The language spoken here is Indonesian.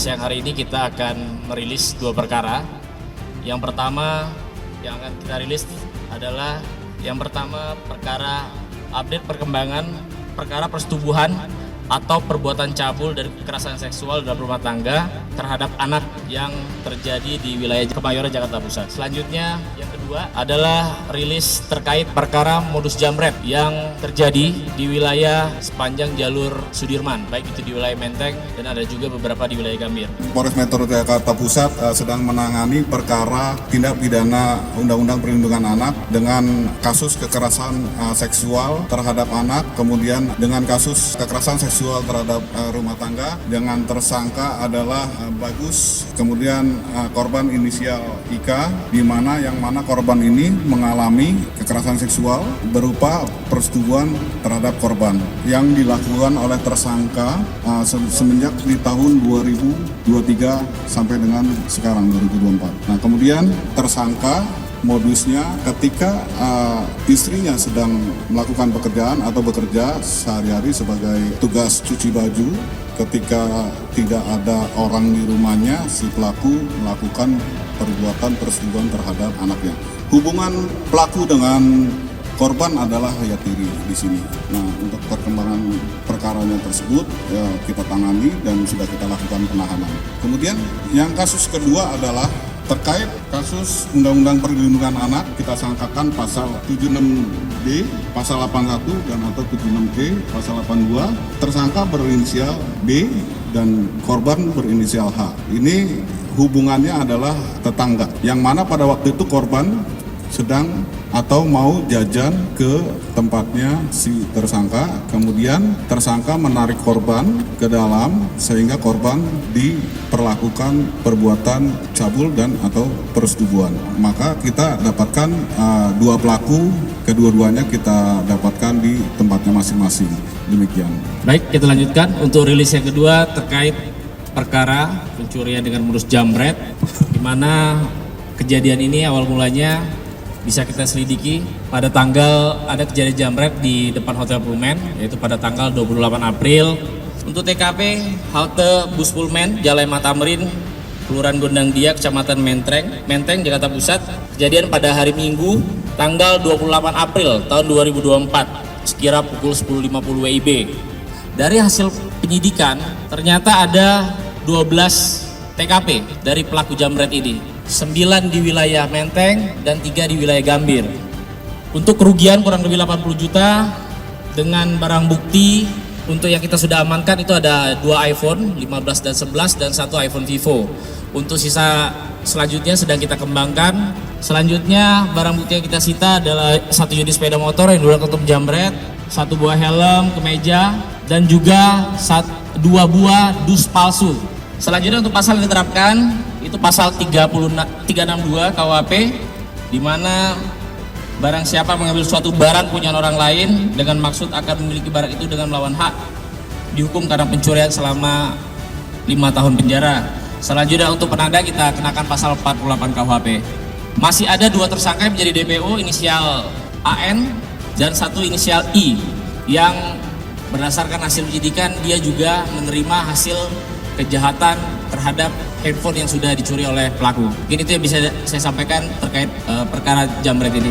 siang hari ini kita akan merilis 2 perkara. Yang pertama yang akan kita rilis adalah perkara update perkembangan perkara persetubuhan atau perbuatan cabul dari kekerasan seksual dalam rumah tangga terhadap anak yang terjadi di wilayah Kemayoran, Jakarta Pusat. Selanjutnya yang kedua adalah rilis terkait perkara modus jambret yang terjadi di wilayah sepanjang jalur Sudirman, baik itu di wilayah Menteng dan ada juga beberapa di wilayah Gambir. Polres Metro Jakarta Pusat sedang menangani perkara tindak pidana Undang-Undang Perlindungan Anak dengan kasus kekerasan seksual terhadap anak, kemudian dengan kasus kekerasan seksual terhadap rumah tangga dengan tersangka adalah Bagus, kemudian korban inisial Ika, di mana korban ini mengalami kekerasan seksual berupa persetubuhan terhadap korban yang dilakukan oleh tersangka semenjak di tahun 2023 sampai dengan sekarang 2024. Nah, kemudian tersangka modusnya ketika istrinya sedang melakukan pekerjaan atau bekerja sehari-hari sebagai tugas cuci baju, ketika tidak ada orang di rumahnya, si pelaku melakukan perbuatan persetubuhan terhadap anaknya. Hubungan pelaku dengan korban adalah hayat tiri di sini. Nah, untuk perkembangan perkaranya tersebut kita tangani dan sudah kita lakukan penahanan. Kemudian yang kasus kedua adalah terkait kasus Undang-Undang Perlindungan Anak, kita sangkakan pasal 76D, pasal 81 dan atau 76E, pasal 82. Tersangka berinisial B dan korban berinisial H. Ini hubungannya adalah tetangga, yang mana pada waktu itu korban sedang atau mau jajan ke tempatnya si tersangka, kemudian tersangka menarik korban ke dalam sehingga korban diperlakukan perbuatan cabul dan atau persetubuhan. Maka kita dapatkan 2 pelaku, kedua-duanya kita dapatkan di tempatnya masing-masing. Demikian. Baik, kita lanjutkan untuk rilis yang kedua terkait perkara pencurian dengan modus jambret, di mana kejadian ini awal mulanya bisa kita selidiki pada tanggal ada kejadian jambret di depan Hotel Pullman, yaitu pada tanggal 28 April. Untuk TKP halte bus Pullman Jalan Tamrin, Kelurahan Gondang Dia, Kecamatan Menteng, Jakarta Pusat. Kejadian pada hari Minggu tanggal 28 April tahun 2024 sekira pukul 10.50 WIB. Dari hasil penyidikan ternyata ada 12 TKP dari pelaku jambret ini. 9 di wilayah Menteng dan 3 di wilayah Gambir. Untuk kerugian kurang lebih 80 juta dengan barang bukti untuk yang kita sudah amankan itu ada 2 iPhone 15 dan 11 dan 1 iPhone Vivo. Untuk sisa selanjutnya sedang kita kembangkan. Selanjutnya barang bukti yang kita sita adalah 1 unit sepeda motor yang digunakan untuk jambret, 1 buah helm, kemeja, dan juga 2 buah dus palsu. Selanjutnya untuk pasal yang diterapkan itu pasal 362 KUHP, di mana barang siapa mengambil suatu barang punya orang lain dengan maksud akan memiliki barang itu dengan melawan hak dihukum karena pencurian selama 5 tahun penjara. Selanjutnya untuk penada kita kenakan pasal 48 KUHP. Masih ada 2 tersangka yang menjadi DPO inisial AN dan 1 inisial I yang berdasarkan hasil penyidikan dia juga menerima hasil kejahatan terhadap handphone yang sudah dicuri oleh pelaku. Mungkin itu yang bisa saya sampaikan terkait perkara jambret ini.